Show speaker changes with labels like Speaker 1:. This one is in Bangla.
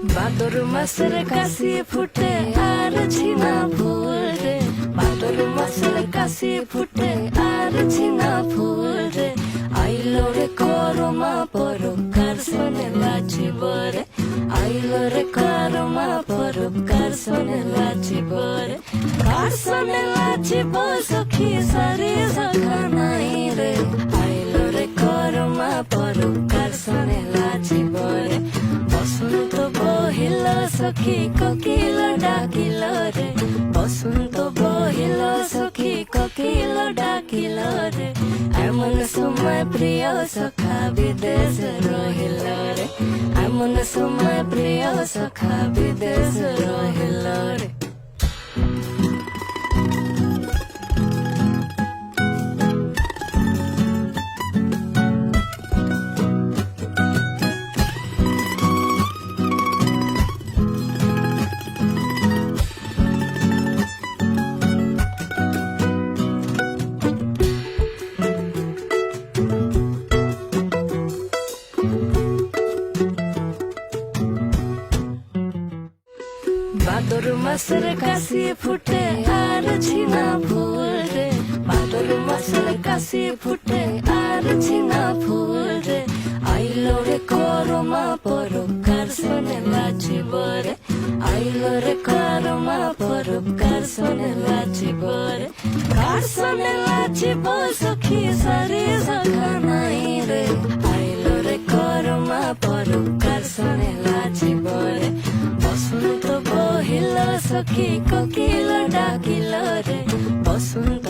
Speaker 1: ভাদর মাসের কাশি ফুটে আর ঝিনা ফুল রে, ভাদর মাসের কাশি ফুটে আর ঝিনা ফুল রে, আইলো রে করমা পরকার শোনে লাচিব রে, আইলো রে করমা পরকার শোনে লাচিব রে, কার শোনে লাচিব সখী সারি সখা নাই রে, আইলো রে করমা পরকার শোনে লাচিব রে, বসন্ত বহিল সখী কোকিল ডাকিল রে, বসন্ত বহিল সখী কোকিল ডাকিল রে, এমন সময় প্রিয় সখা বিদেশ রহিল রে, এমন সময় প্রিয় সখা বিদেশ রহিল রে। ভাদর মাসের কাশি ফুটে আর ঝিনা ফুল রে, ভাদর মাসের কাশি ফুটে আর ঝিনা ফুল রে, আইলো রে করমা পরকার শোনে লাচিব রে, আইলো রে করমা পরকার শোনে লাচিব রে, কার শোনে লাচিব সখী সারি সখা নাই রে, আইলো রে করমা পরকার শোনে লাচিব রে, বসন্ত বহিল সখী কোকিল ডাকিল রে, বসন্ত